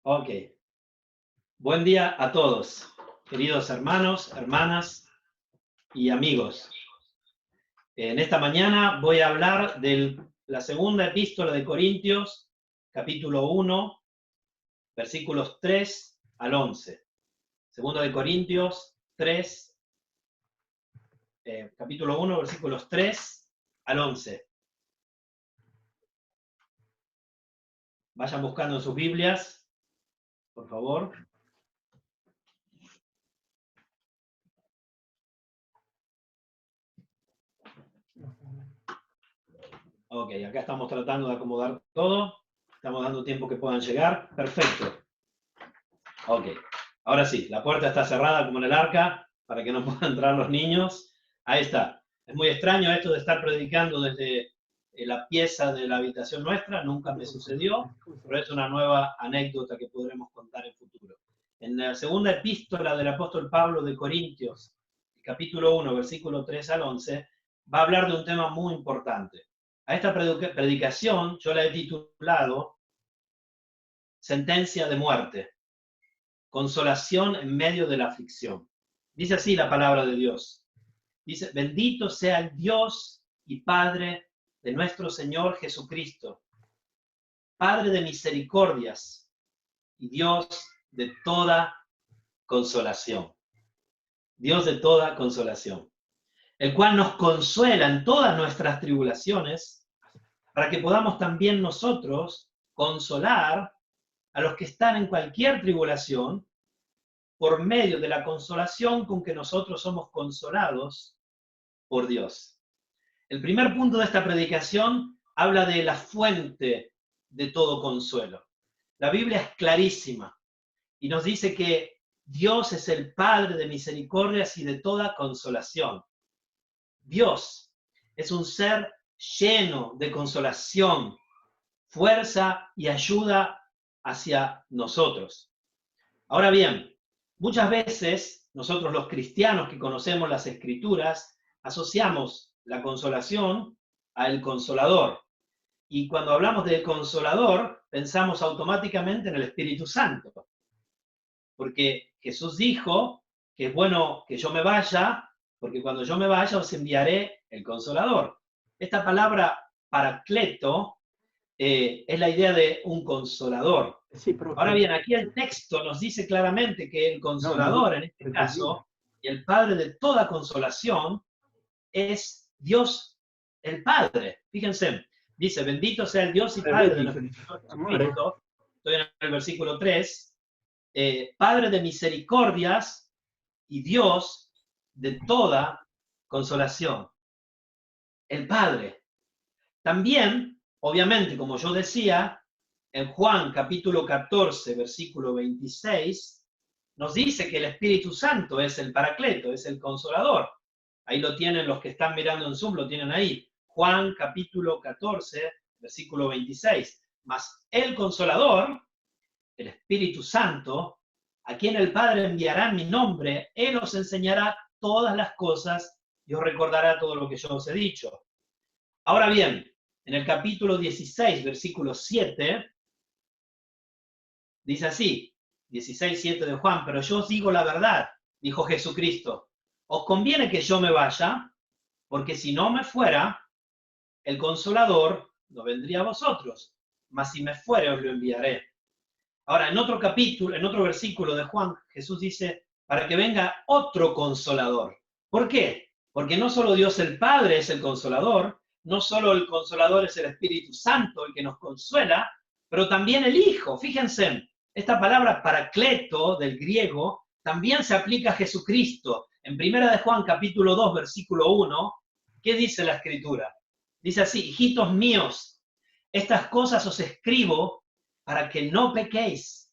Ok. Buen día a todos, queridos hermanos, hermanas y amigos. En esta mañana voy a hablar de la segunda epístola de Corintios, capítulo 1, versículos 3 al 11. Segunda de Corintios 3, capítulo 1, versículos 3 al 11. Vayan buscando en sus Biblias, por favor. Ok, acá estamos tratando de acomodar todo. Estamos dando tiempo que puedan llegar. Perfecto. Ok. Ahora sí, la puerta está cerrada como en el arca para que no puedan entrar los niños. Ahí está. Es muy extraño esto de estar predicando desde la pieza de la habitación nuestra. Nunca me sucedió, pero es una nueva anécdota que podremos contar en futuro. En la segunda epístola del apóstol Pablo de Corintios, capítulo 1, versículo 3 al 11, va a hablar de un tema muy importante. A esta predicación yo la he titulado Sentencia de muerte, consolación en medio de la aflicción. Dice así la palabra de Dios. Dice, bendito sea el Dios y Padre de nuestro Señor Jesucristo, Padre de misericordias y Dios de toda consolación. Dios de toda consolación, el cual nos consuela en todas nuestras tribulaciones, para que podamos también nosotros consolar a los que están en cualquier tribulación, por medio de la consolación con que nosotros somos consolados por Dios. El primer punto de esta predicación habla de la fuente de todo consuelo. La Biblia es clarísima y nos dice que Dios es el Padre de misericordias y de toda consolación. Dios es un ser lleno de consolación, fuerza y ayuda hacia nosotros. Ahora bien, muchas veces nosotros los cristianos que conocemos las Escrituras asociamos la consolación al Consolador. Y cuando hablamos del Consolador, pensamos automáticamente en el Espíritu Santo. Porque Jesús dijo que es bueno que yo me vaya, porque cuando yo me vaya os enviaré el Consolador. Esta palabra paracleto es la idea de un consolador. Ahora bien, aquí el texto nos dice claramente que el consolador, en este caso, y el Padre de toda consolación, es Dios el Padre. Fíjense, dice, bendito sea el Dios y Padre de nuestro Señor Jesucristo. Estoy en el versículo 3. Padre de misericordias y Dios de toda consolación. El Padre. También, obviamente, como yo decía, en Juan capítulo 14, versículo 26, nos dice que el Espíritu Santo es el Paracleto, es el Consolador. Ahí lo tienen los que están mirando en Zoom, lo tienen ahí. Juan capítulo 14, versículo 26. Mas el Consolador, el Espíritu Santo, a quien el Padre enviará en mi nombre, Él os enseñará todas las cosas y os recordará todo lo que yo os he dicho. Ahora bien, en el capítulo 16, versículo 7, dice así, 16:7 de Juan, pero yo os digo la verdad, dijo Jesucristo, os conviene que yo me vaya, porque si no me fuera, el Consolador no vendría a vosotros, mas si me fuere os lo enviaré. Ahora, en otro capítulo, en otro versículo de Juan, Jesús dice, para que venga otro Consolador. ¿Por qué? Porque no solo Dios el Padre es el Consolador, no solo el Consolador es el Espíritu Santo, el que nos consuela, pero también el Hijo. Fíjense, esta palabra paracleto del griego también se aplica a Jesucristo. En 1 de Juan, capítulo 2, versículo 1, ¿qué dice la Escritura? Dice así, hijitos míos, estas cosas os escribo para que no pequéis.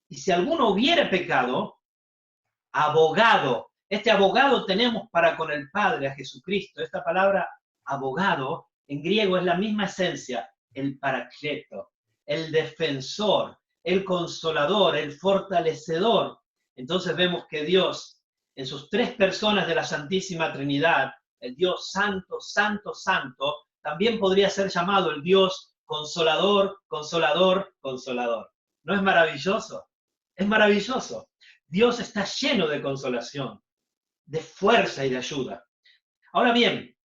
Y si alguno hubiere pecado, abogado. Este abogado tenemos para con el Padre, a Jesucristo. Esta palabra abogado en griego es la misma esencia, el paracleto, el defensor, el consolador, el fortalecedor. Entonces vemos que Dios, en sus tres personas de la Santísima Trinidad, el Dios Santo, Santo, Santo, también podría ser llamado el Dios consolador, consolador, consolador. ¿No es maravilloso? Es maravilloso. Dios está lleno de consolación, de fuerza y de ayuda. Ahora bien,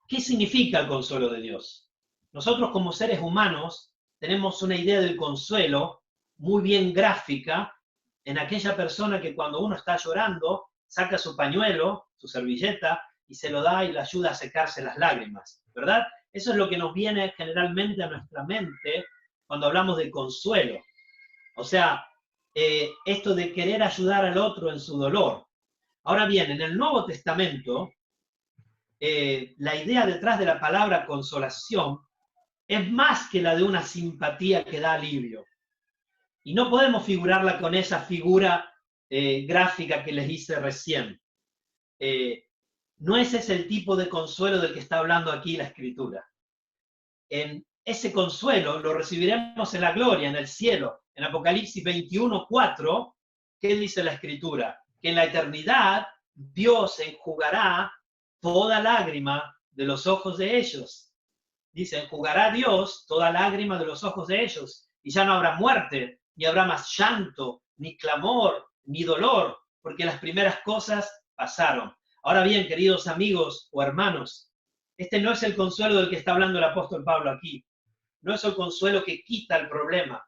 ¿qué significa el consuelo de Dios? Nosotros como seres humanos tenemos una idea del consuelo muy bien gráfica en aquella persona que cuando uno está llorando saca su pañuelo, su servilleta, y se lo da y le ayuda a secarse las lágrimas, ¿verdad? Eso es lo que nos viene generalmente a nuestra mente cuando hablamos de consuelo. O sea, esto de querer ayudar al otro en su dolor. Ahora bien, en el Nuevo Testamento, la idea detrás de la palabra consolación es más que la de una simpatía que da alivio. Y no podemos figurarla con esa figura gráfica que les hice recién. No ese es el tipo de consuelo del que está hablando aquí la Escritura. En ese consuelo lo recibiremos en la gloria, en el cielo. En Apocalipsis 21:4, ¿qué dice la Escritura? Que en la eternidad Dios enjugará toda lágrima de los ojos de ellos. Dice, enjugará Dios toda lágrima de los ojos de ellos. Y ya no habrá muerte, ni habrá más llanto, ni clamor, ni dolor, porque las primeras cosas pasaron. Ahora bien, queridos amigos o hermanos, este no es el consuelo del que está hablando el apóstol Pablo aquí. No es el consuelo que quita el problema.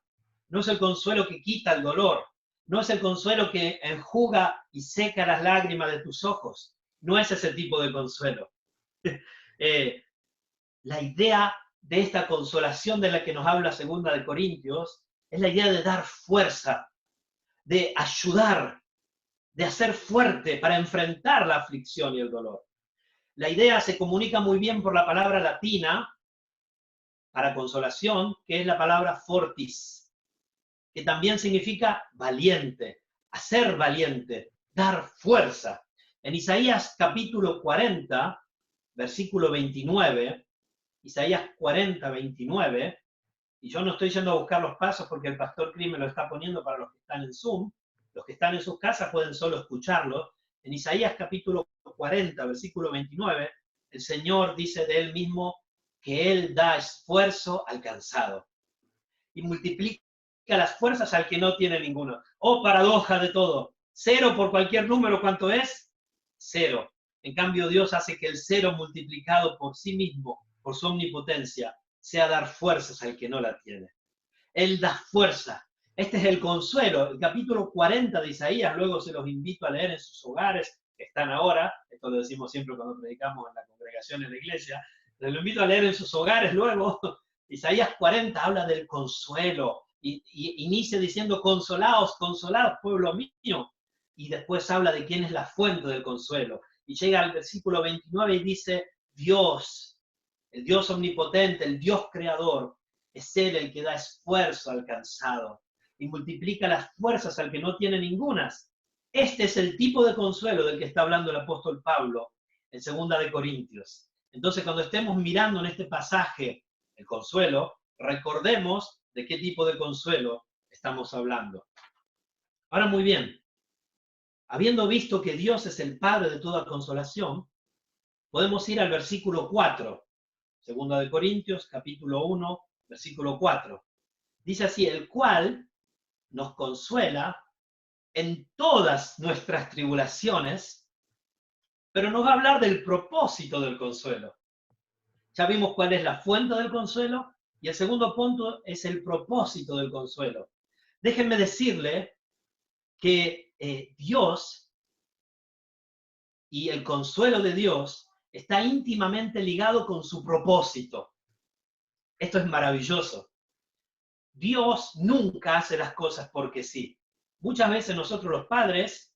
No es el consuelo que quita el dolor. No es el consuelo que enjuga y seca las lágrimas de tus ojos. No es ese tipo de consuelo. La idea de esta consolación de la que nos habla 2 de Corintios es la idea de dar fuerza, de ayudar, de hacer fuerte para enfrentar la aflicción y el dolor. La idea se comunica muy bien por la palabra latina para consolación, que es la palabra fortis, que también significa valiente, hacer valiente, dar fuerza. En Isaías capítulo 40, versículo 29, Isaías 40, 29, y yo no estoy yendo a buscar los pasos porque el pastor Cris me lo está poniendo para los que están en Zoom. Los que están en sus casas pueden solo escucharlo. En Isaías capítulo 40, versículo 29, el Señor dice de Él mismo que Él da esfuerzo al cansado y multiplica las fuerzas al que no tiene ninguno. Oh, paradoja de todo. 0 por cualquier número, ¿cuánto es? 0. En cambio, Dios hace que el 0 multiplicado por sí mismo, por su omnipotencia, sea dar fuerzas al que no la tiene. Él da fuerza. Este es el consuelo. El capítulo 40 de Isaías, luego se los invito a leer en sus hogares, que están ahora, esto lo decimos siempre cuando predicamos en la congregación en la iglesia, les lo invito a leer en sus hogares luego. Isaías 40 habla del consuelo, y inicia diciendo, consolaos, consolaos, pueblo mío, y después habla de quién es la fuente del consuelo. Y llega al versículo 29 y dice, Dios, el Dios omnipotente, el Dios creador, es Él el que da esfuerzo al cansado y multiplica las fuerzas al que no tiene ningunas. Este es el tipo de consuelo del que está hablando el apóstol Pablo en 2 de Corintios. Entonces, cuando estemos mirando en este pasaje el consuelo, recordemos de qué tipo de consuelo estamos hablando. Ahora, muy bien, habiendo visto que Dios es el Padre de toda consolación, podemos ir al versículo 4, 2 de Corintios, capítulo 1, versículo 4. Dice así, el cual nos consuela en todas nuestras tribulaciones, pero nos va a hablar del propósito del consuelo. Ya vimos cuál es la fuente del consuelo y el segundo punto es el propósito del consuelo. Déjenme decirle que Dios y el consuelo de Dios está íntimamente ligado con su propósito. Esto es maravilloso. Dios nunca hace las cosas porque sí. Muchas veces nosotros los padres,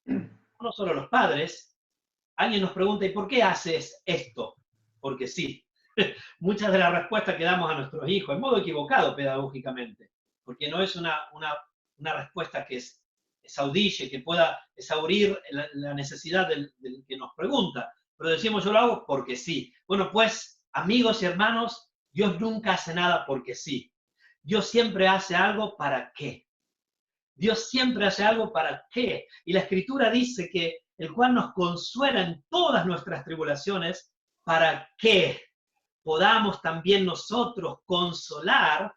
no solo los padres, alguien nos pregunta, ¿y por qué haces esto? Porque sí. Muchas de las respuestas que damos a nuestros hijos, en modo equivocado pedagógicamente, porque no es una respuesta que exaudille, que pueda exhaurir la necesidad del que nos pregunta, pero decimos yo lo hago porque sí. Bueno, pues, amigos y hermanos, Dios nunca hace nada porque sí. Dios siempre hace algo para qué. Dios siempre hace algo para qué. Y la Escritura dice que el cual nos consuela en todas nuestras tribulaciones, ¿para qué? podamos también nosotros consolar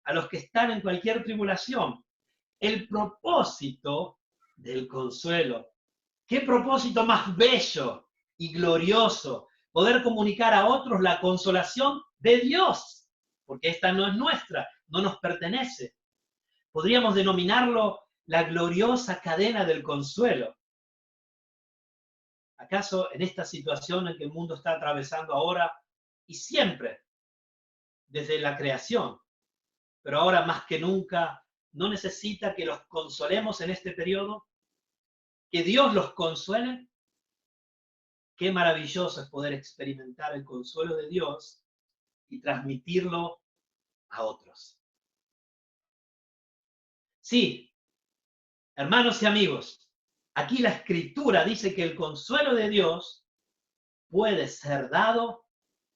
a los que están en cualquier tribulación. El propósito del consuelo. ¿Qué propósito más bello y glorioso? Poder comunicar a otros la consolación de Dios, porque esta no es nuestra, no nos pertenece. Podríamos denominarlo la gloriosa cadena del consuelo. ¿Acaso en esta situación en que el mundo está atravesando ahora y siempre, desde la creación, pero ahora más que nunca, no necesita que los consolemos en este periodo? ¿Que Dios los consuele? Qué maravilloso es poder experimentar el consuelo de Dios y transmitirlo a otros. Sí, hermanos y amigos, aquí la Escritura dice que el consuelo de Dios puede ser dado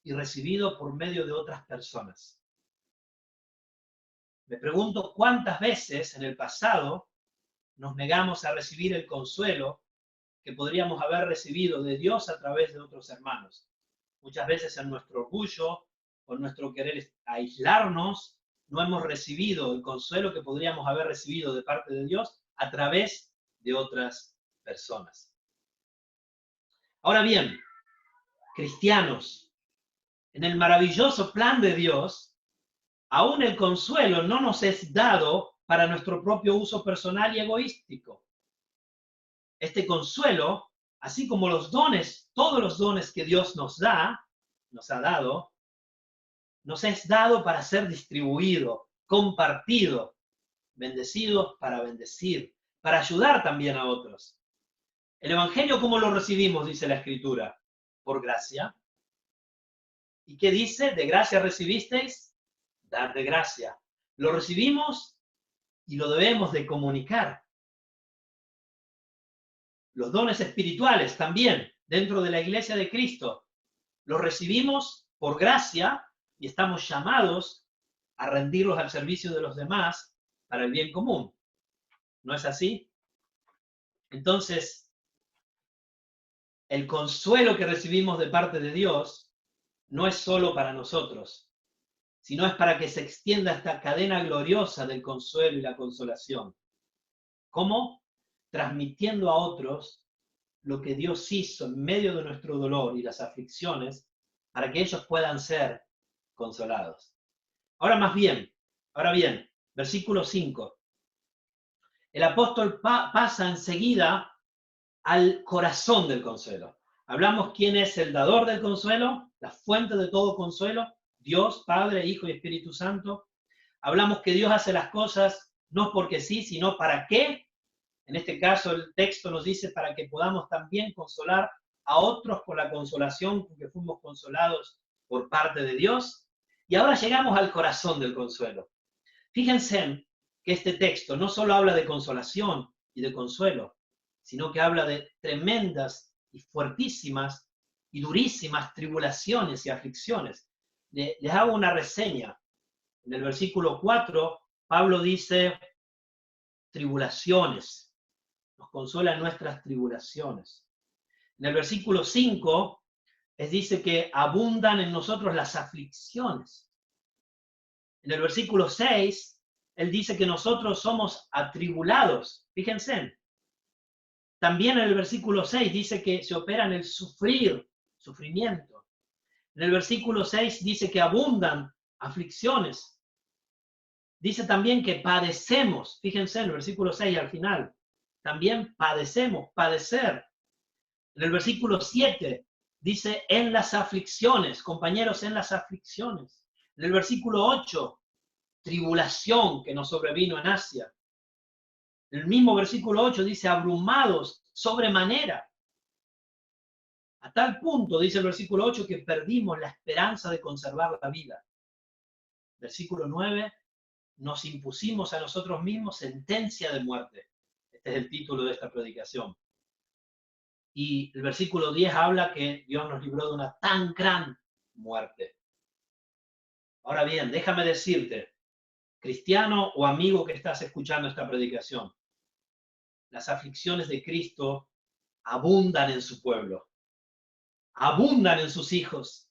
y recibido por medio de otras personas. Me pregunto cuántas veces en el pasado nos negamos a recibir el consuelo que podríamos haber recibido de Dios a través de otros hermanos. Muchas veces en nuestro orgullo o en nuestro querer aislarnos, no hemos recibido el consuelo que podríamos haber recibido de parte de Dios a través de otras personas. Ahora bien, cristianos, en el maravilloso plan de Dios, aún el consuelo no nos es dado para nuestro propio uso personal y egoístico. Este consuelo, así como los dones, todos los dones que Dios nos ha dado, nos es dado para ser distribuido, compartido, bendecidos para bendecir, para ayudar también a otros. El Evangelio, ¿cómo lo recibimos? Dice la Escritura. Por gracia. ¿Y qué dice? De gracia recibisteis, dar de gracia. Lo recibimos y lo debemos de comunicar. Los dones espirituales también, dentro de la iglesia de Cristo, los recibimos por gracia y estamos llamados a rendirlos al servicio de los demás para el bien común. ¿No es así? Entonces, el consuelo que recibimos de parte de Dios no es solo para nosotros, sino es para que se extienda esta cadena gloriosa del consuelo y la consolación. ¿Cómo? Transmitiendo a otros lo que Dios hizo en medio de nuestro dolor y las aflicciones para que ellos puedan ser consolados. Ahora bien, versículo 5. El apóstol pasa enseguida al corazón del consuelo. Hablamos quién es el dador del consuelo, la fuente de todo consuelo, Dios, Padre, Hijo y Espíritu Santo. Hablamos que Dios hace las cosas no porque sí, sino para qué. En este caso el texto nos dice para que podamos también consolar a otros con la consolación con que fuimos consolados por parte de Dios. Y ahora llegamos al corazón del consuelo. Fíjense que este texto no solo habla de consolación y de consuelo, sino que habla de tremendas y fuertísimas y durísimas tribulaciones y aflicciones. Les hago una reseña. En el versículo 4, Pablo dice, tribulaciones, nos consuela en nuestras tribulaciones. En el versículo 5, dice que abundan en nosotros las aflicciones. En el versículo 6, él dice que nosotros somos atribulados. Fíjense. También en el versículo 6 dice que se opera en el sufrimiento. En el versículo 6 dice que abundan aflicciones. Dice también que padecemos. Fíjense en el versículo 6 al final. También padecemos, padecer. En el versículo 7 dice en las aflicciones, compañeros, en las aflicciones. En el versículo 8, tribulación que nos sobrevino en Asia. En el mismo versículo 8 dice abrumados sobremanera. A tal punto, dice el versículo 8, que perdimos la esperanza de conservar la vida. Versículo 9, nos impusimos a nosotros mismos sentencia de muerte. Este es el título de esta predicación. Y el versículo 10 habla que Dios nos libró de una tan gran muerte. Ahora bien, déjame decirte, cristiano o amigo que estás escuchando esta predicación, las aflicciones de Cristo abundan en su pueblo, abundan en sus hijos.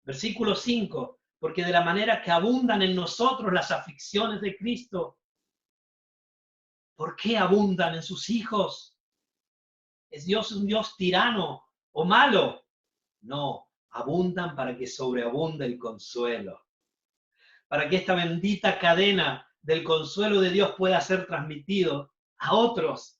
Versículo 5, porque de la manera que abundan en nosotros las aflicciones de Cristo, ¿por qué abundan en sus hijos? ¿Es Dios un Dios tirano o malo? No, abundan para que sobreabunde el consuelo, para que esta bendita cadena del consuelo de Dios pueda ser transmitido a otros.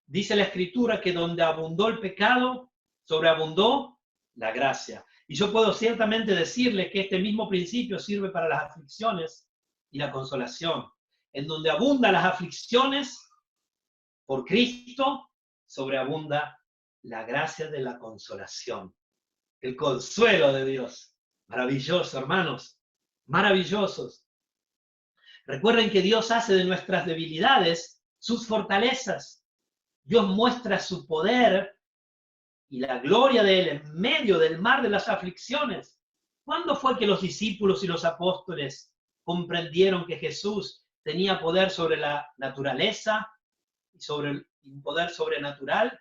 Dice la Escritura que donde abundó el pecado, sobreabundó la gracia. Y yo puedo ciertamente decirle que este mismo principio sirve para las aflicciones y la consolación. En donde abundan las aflicciones por Cristo, sobreabunda la gracia de la consolación, el consuelo de Dios. Maravilloso, hermanos, maravillosos. Recuerden que Dios hace de nuestras debilidades sus fortalezas. Dios muestra su poder y la gloria de Él en medio del mar de las aflicciones. ¿Cuándo fue que los discípulos y los apóstoles comprendieron que Jesús tenía poder sobre la naturaleza y sobre un poder sobrenatural?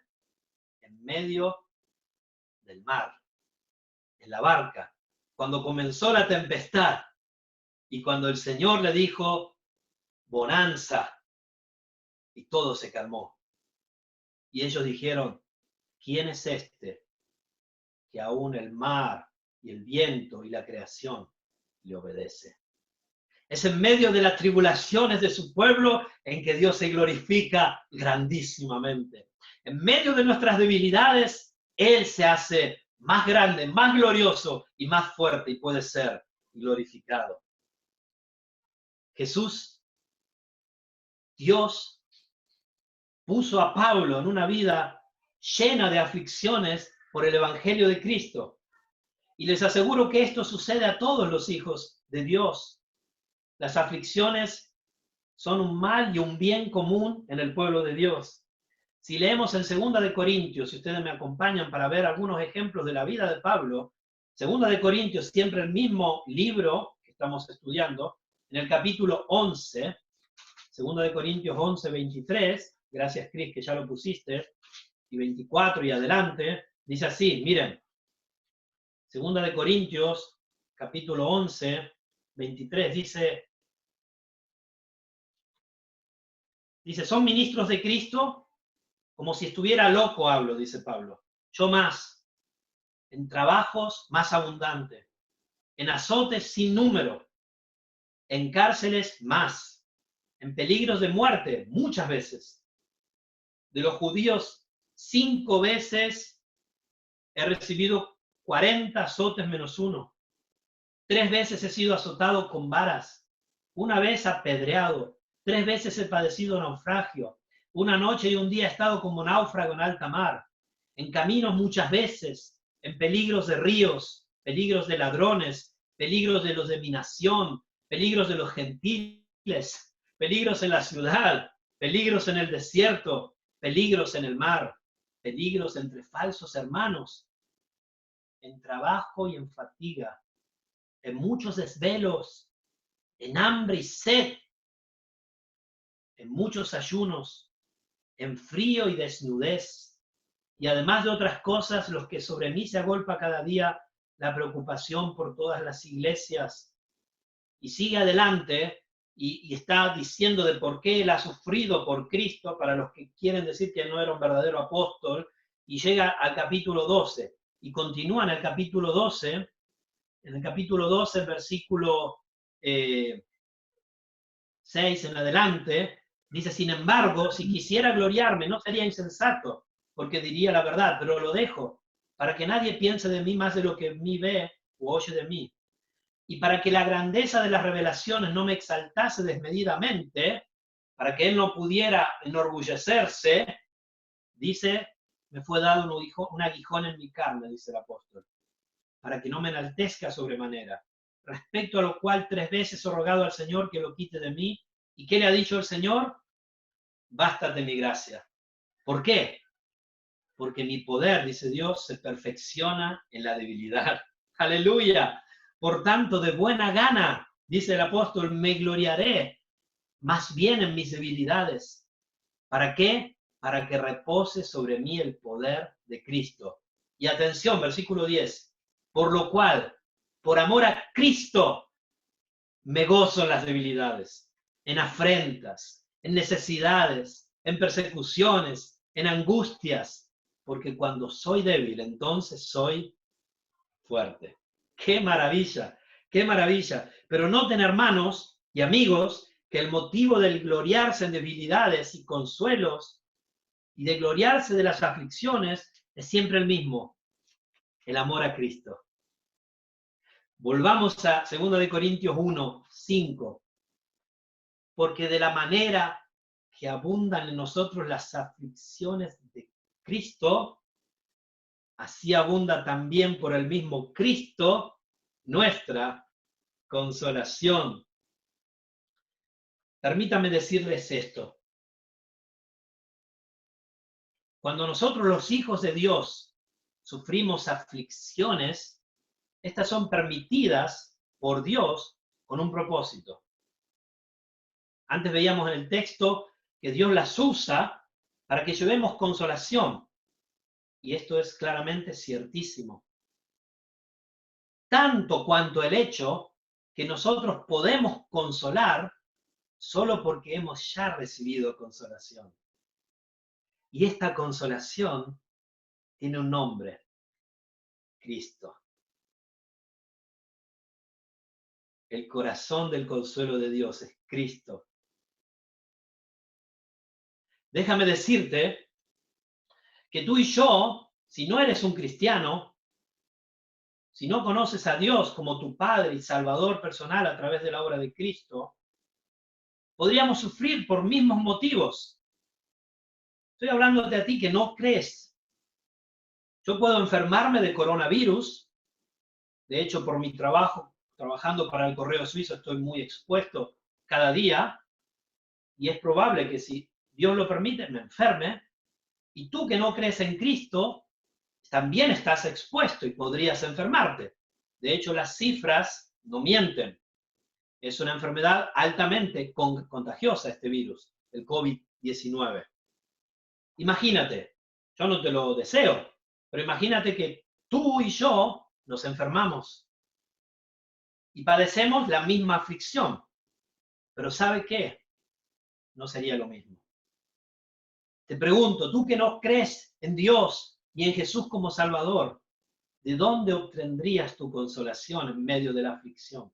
En medio del mar, en la barca, cuando comenzó la tempestad y cuando el Señor le dijo, bonanza, y todo se calmó. Y ellos dijeron, ¿quién es este que aún el mar y el viento y la creación le obedece? Es en medio de las tribulaciones de su pueblo en que Dios se glorifica grandísimamente. En medio de nuestras debilidades, Él se hace más grande, más glorioso y más fuerte y puede ser glorificado. Jesús, Dios, puso a Pablo en una vida llena de aflicciones por el Evangelio de Cristo. Y les aseguro que esto sucede a todos los hijos de Dios. Las aflicciones son un mal y un bien común en el pueblo de Dios. Si leemos en 2 de Corintios, si ustedes me acompañan para ver algunos ejemplos de la vida de Pablo, 2 de Corintios, siempre el mismo libro que estamos estudiando, en el capítulo 11, 2 de Corintios 11, 23, gracias Cris que ya lo pusiste, y 24 y adelante, dice así, miren, 2 de Corintios, capítulo 11, 23, dice, son ministros de Cristo, como si estuviera loco hablo, dice Pablo. Yo más, en trabajos más abundantes, en azotes sin número, en cárceles más, en peligros de muerte muchas veces. De los judíos 5 veces he recibido 40 azotes menos uno. 3 veces he sido azotado con varas, una vez apedreado, 3 veces he padecido naufragio, una noche y un día he estado como náufrago en alta mar, en caminos muchas veces, en peligros de ríos, peligros de ladrones, peligros de los de mi nación, peligros de los gentiles, peligros en la ciudad, peligros en el desierto, peligros en el mar, peligros entre falsos hermanos, en trabajo y en fatiga, en muchos desvelos, en hambre y sed, en muchos ayunos, en frío y desnudez, y además de otras cosas, los que sobre mí se agolpa cada día la preocupación por todas las iglesias. Y sigue adelante y está diciendo de por qué él ha sufrido por Cristo, para los que quieren decir que no era un verdadero apóstol, y llega al capítulo 12, y continúa en el capítulo 12, versículo 6 en adelante, dice, sin embargo, si quisiera gloriarme, no sería insensato, porque diría la verdad, pero lo dejo, para que nadie piense de mí más de lo que en mí ve o oye de mí. Y para que la grandeza de las revelaciones no me exaltase desmedidamente, para que él no pudiera enorgullecerse, dice, me fue dado un aguijón en mi carne, dice el apóstol, para que no me enaltezca sobremanera. Respecto a lo cual 3 veces he rogado al Señor que lo quite de mí. ¿Y qué le ha dicho el Señor? Bástate mi gracia. ¿Por qué? Porque mi poder, dice Dios, se perfecciona en la debilidad. Aleluya. Por tanto, de buena gana, dice el apóstol, me gloriaré más bien en mis debilidades. ¿Para qué? Para que repose sobre mí el poder de Cristo. Y atención, versículo 10. Por lo cual, Por amor a Cristo, me gozo en las debilidades, en afrentas, en necesidades, en persecuciones, en angustias, porque cuando soy débil, entonces soy fuerte. ¡Qué maravilla! ¡Qué maravilla! Pero noten, hermanos y amigos, que el motivo del gloriarse en debilidades y consuelos y de gloriarse de las aflicciones es siempre el mismo, el amor a Cristo. Volvamos a 2 Corintios 1, 5. Porque de la manera que abundan en nosotros las aflicciones de Cristo, así abunda también por el mismo Cristo nuestra consolación. Permítame decirles esto. Cuando nosotros los hijos de Dios sufrimos aflicciones, estas son permitidas por Dios con un propósito. Antes veíamos en el texto que Dios las usa para que llevemos consolación. Y esto es claramente ciertísimo. Tanto cuanto el hecho que nosotros podemos consolar solo porque hemos ya recibido consolación. Y esta consolación tiene un nombre: Cristo. El corazón del consuelo de Dios es Cristo. Déjame decirte que tú y yo, si no eres un cristiano, si no conoces a Dios como tu Padre y Salvador personal a través de la obra de Cristo, podríamos sufrir por mismos motivos. Estoy hablándote a ti que no crees. Yo puedo enfermarme de coronavirus. De hecho, por mi trabajo, trabajando para el Correo Suizo, estoy muy expuesto cada día. Y es probable que si Dios lo permite, me enferme. Y tú que no crees en Cristo, también estás expuesto y podrías enfermarte. De hecho, las cifras no mienten. Es una enfermedad altamente contagiosa este virus, el COVID-19. Imagínate, yo no te lo deseo, pero imagínate que tú y yo nos enfermamos y padecemos la misma aflicción. Pero ¿sabe qué? No sería lo mismo. Te pregunto, tú que no crees en Dios y en Jesús como Salvador, ¿de dónde obtendrías tu consolación en medio de la aflicción?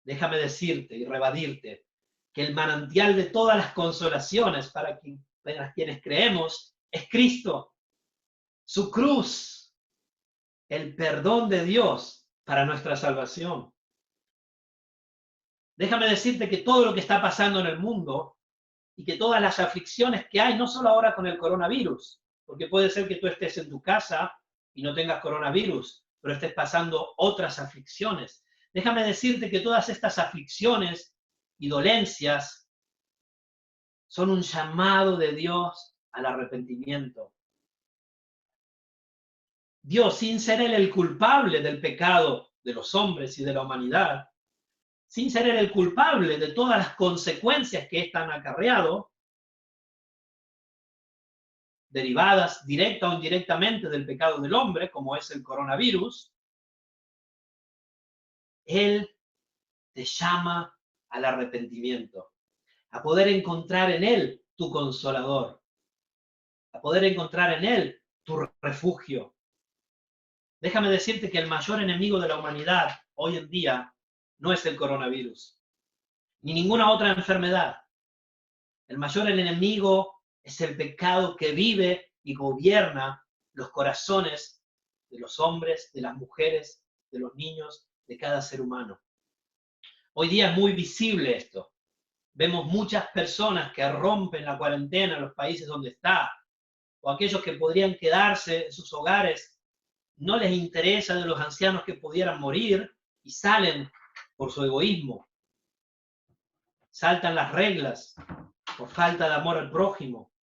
Déjame decirte y rebadirte que el manantial de todas las consolaciones para quienes creemos es Cristo, su cruz, el perdón de Dios para nuestra salvación. Déjame decirte que todo lo que está pasando en el mundo y que todas las aflicciones que hay, no solo ahora con el coronavirus, porque puede ser que tú estés en tu casa y no tengas coronavirus, pero estés pasando otras aflicciones. Déjame decirte que todas estas aflicciones y dolencias son un llamado de Dios al arrepentimiento. Dios, sin ser Él el culpable del pecado de los hombres y de la humanidad, sin ser Él el culpable de todas las consecuencias que están acarreado, derivadas directa o indirectamente del pecado del hombre, como es el coronavirus, Él te llama al arrepentimiento, a poder encontrar en Él tu consolador, a poder encontrar en Él tu refugio. Déjame decirte que el mayor enemigo de la humanidad hoy en día no es el coronavirus, ni ninguna otra enfermedad. El mayor enemigo es el pecado que vive y gobierna los corazones de los hombres, de las mujeres, de los niños, de cada ser humano. Hoy día es muy visible esto. Vemos muchas personas que rompen la cuarentena en los países donde está, o aquellos que podrían quedarse en sus hogares, no les interesa de los ancianos que pudieran morir y salen por su egoísmo. Saltan las reglas por falta de amor al prójimo.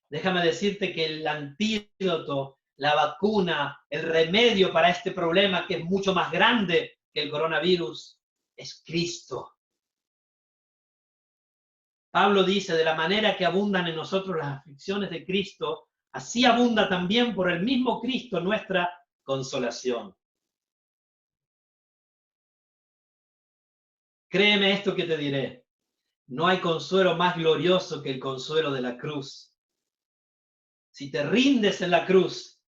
Déjame decirte que el antídoto, la vacuna, el remedio para este problema, que es mucho más grande que el coronavirus, es Cristo. Pablo dice, de la manera que abundan en nosotros las aflicciones de Cristo, así abunda también por el mismo Cristo nuestra consolación. Créeme esto que te diré. No hay consuelo más glorioso que el consuelo de la cruz. Si te rindes en la cruz,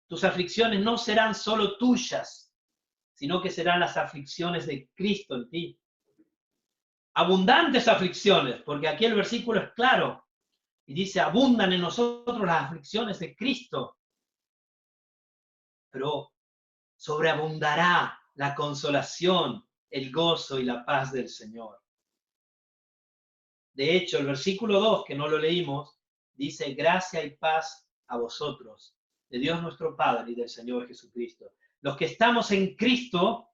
tus aflicciones no serán solo tuyas, sino que serán las aflicciones de Cristo en ti. Abundantes aflicciones, porque aquí el versículo es claro y dice, abundan en nosotros las aflicciones de Cristo, pero sobreabundará la consolación, el gozo y la paz del Señor. De hecho, el versículo 2, que no lo leímos, dice, gracia y paz a vosotros, de Dios nuestro Padre y del Señor Jesucristo. Los que estamos en Cristo,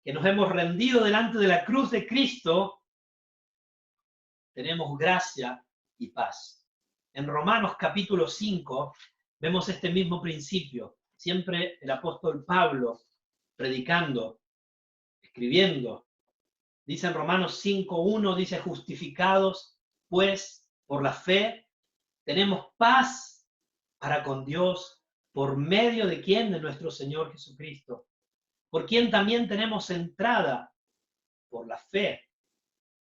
que nos hemos rendido delante de la cruz de Cristo, tenemos gracia y paz. En Romanos capítulo 5 vemos este mismo principio. Siempre el apóstol Pablo predicando, escribiendo. Dice en Romanos 5:1, dice, justificados pues por la fe, tenemos paz para con Dios por medio de quién, de nuestro Señor Jesucristo, por quien también tenemos entrada por la fe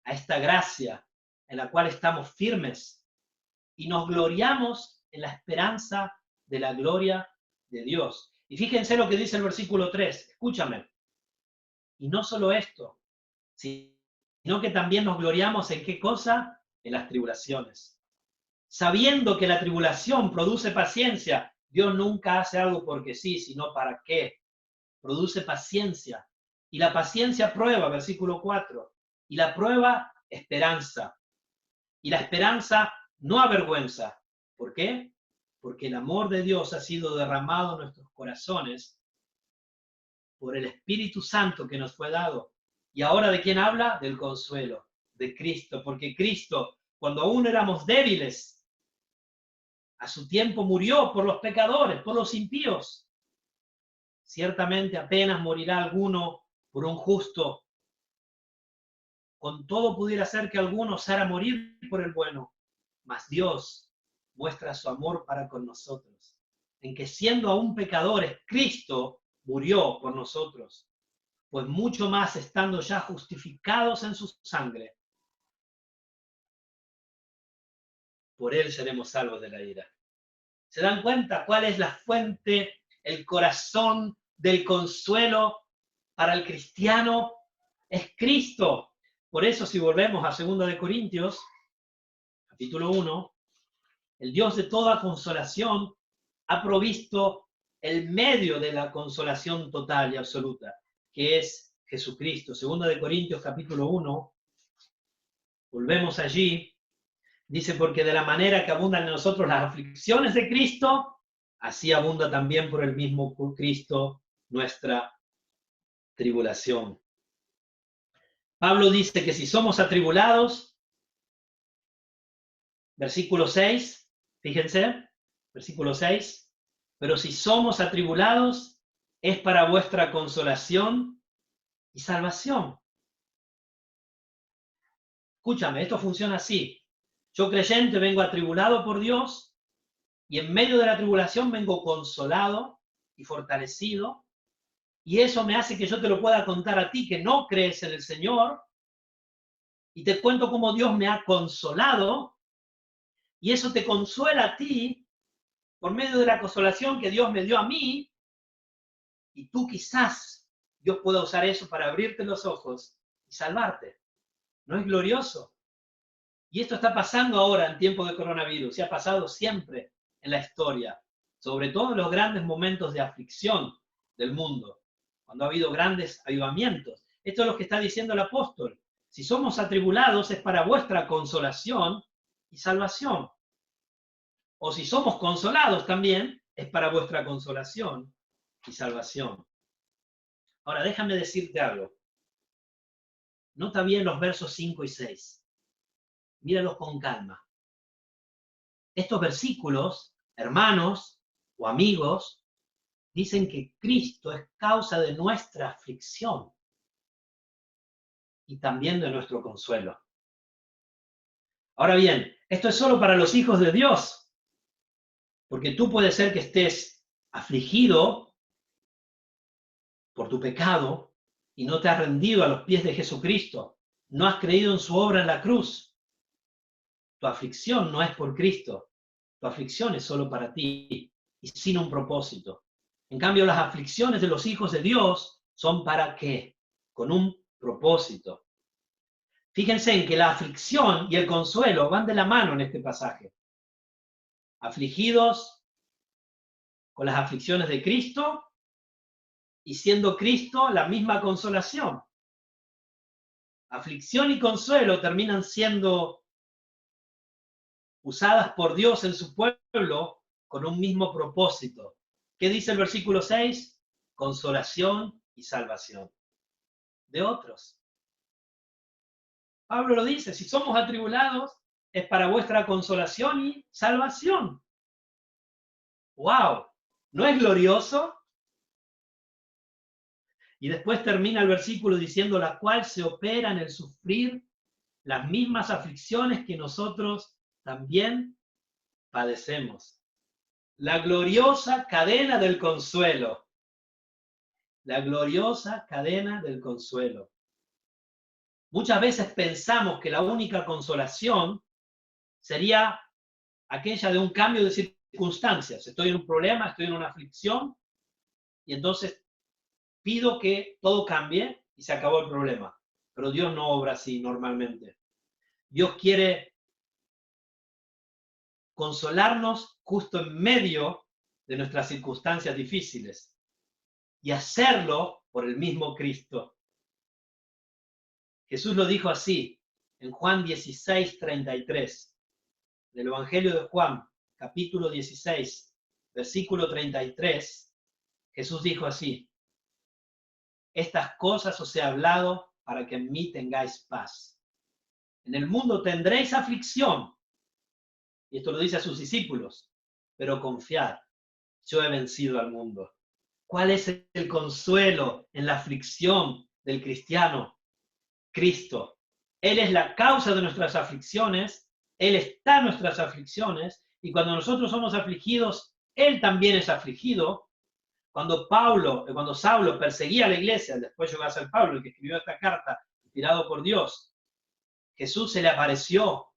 a esta gracia en la cual estamos firmes y nos gloriamos en la esperanza de la gloria de Dios. Y fíjense lo que dice el versículo 3, escúchame. Y no solo esto, sino que también nos gloriamos en qué cosa, en las tribulaciones. Sabiendo que la tribulación produce paciencia, Dios nunca hace algo porque sí, sino para qué. Produce paciencia. Y la paciencia prueba, versículo 4. Y la prueba, esperanza. Y la esperanza no avergüenza. ¿Por qué? Porque el amor de Dios ha sido derramado en nuestros corazones por el Espíritu Santo que nos fue dado. Y ahora, ¿de quién habla? Del consuelo, de Cristo. Porque Cristo, cuando aún éramos débiles, a su tiempo murió por los pecadores, por los impíos. Ciertamente apenas morirá alguno por un justo. Con todo pudiera ser que alguno osara morir por el bueno. Mas Dios muestra su amor para con nosotros, en que siendo aún pecadores, Cristo murió por nosotros. Pues mucho más estando ya justificados en su sangre, por él seremos salvos de la ira. ¿Se dan cuenta cuál es la fuente, el corazón del consuelo para el cristiano? Es Cristo. Por eso, si volvemos a 2 de Corintios, capítulo 1, el Dios de toda consolación ha provisto el medio de la consolación total y absoluta, que es Jesucristo. 2 de Corintios, capítulo 1, volvemos allí. Dice, porque de la manera que abundan en nosotros las aflicciones de Cristo, así abunda también por el mismo Cristo nuestra tribulación. Pablo dice que si somos atribulados, versículo 6, fíjense, versículo 6, pero si somos atribulados, es para vuestra consolación y salvación. Escúchame, esto funciona así. Yo creyente vengo atribulado por Dios y en medio de la tribulación vengo consolado y fortalecido, y eso me hace que yo te lo pueda contar a ti que no crees en el Señor, y te cuento cómo Dios me ha consolado, y eso te consuela a ti por medio de la consolación que Dios me dio a mí, y tú quizás Dios pueda usar eso para abrirte los ojos y salvarte. ¿No es glorioso? Y esto está pasando ahora en tiempo de coronavirus, y ha pasado siempre en la historia, sobre todo en los grandes momentos de aflicción del mundo, cuando ha habido grandes avivamientos. Esto es lo que está diciendo el apóstol. Si somos atribulados es para vuestra consolación y salvación. O si somos consolados también es para vuestra consolación y salvación. Ahora, déjame decirte algo. Nota bien los versos 5 y 6. Míralos con calma. Estos versículos, hermanos o amigos, dicen que Cristo es causa de nuestra aflicción y también de nuestro consuelo. Ahora bien, esto es solo para los hijos de Dios, porque tú puedes ser que estés afligido por tu pecado y no te has rendido a los pies de Jesucristo, no has creído en su obra en la cruz, tu aflicción no es por Cristo, tu aflicción es solo para ti y sin un propósito. En cambio, las aflicciones de los hijos de Dios son para qué, con un propósito. Fíjense en que la aflicción y el consuelo van de la mano en este pasaje. Afligidos con las aflicciones de Cristo y siendo Cristo la misma consolación. Aflicción y consuelo terminan siendo usadas por Dios en su pueblo con un mismo propósito. ¿Qué dice el versículo 6? Consolación y salvación de otros. Pablo lo dice, si somos atribulados es para vuestra consolación y salvación. ¡Wow! ¿No es glorioso? Y después termina el versículo diciendo, la cual se opera en el sufrir las mismas aflicciones que nosotros también padecemos. La gloriosa cadena del consuelo. La gloriosa cadena del consuelo. Muchas veces pensamos que la única consolación sería aquella de un cambio de circunstancias. Estoy en un problema, estoy en una aflicción, y entonces pido que todo cambie y se acabó el problema. Pero Dios no obra así normalmente. Dios quiere consolarnos justo en medio de nuestras circunstancias difíciles y hacerlo por el mismo Cristo. Jesús lo dijo así en Juan 16:33, del Evangelio de Juan, capítulo 16, versículo 33, Jesús dijo así, estas cosas os he hablado para que en mí tengáis paz. En el mundo tendréis aflicción, y esto lo dice a sus discípulos, pero confiad, yo he vencido al mundo. ¿Cuál es el consuelo en la aflicción del cristiano? Cristo. Él es la causa de nuestras aflicciones, Él está en nuestras aflicciones, y cuando nosotros somos afligidos, Él también es afligido. Cuando Saulo perseguía a la iglesia, después llegó a ser Pablo el que escribió esta carta, inspirado por Dios, Jesús se le apareció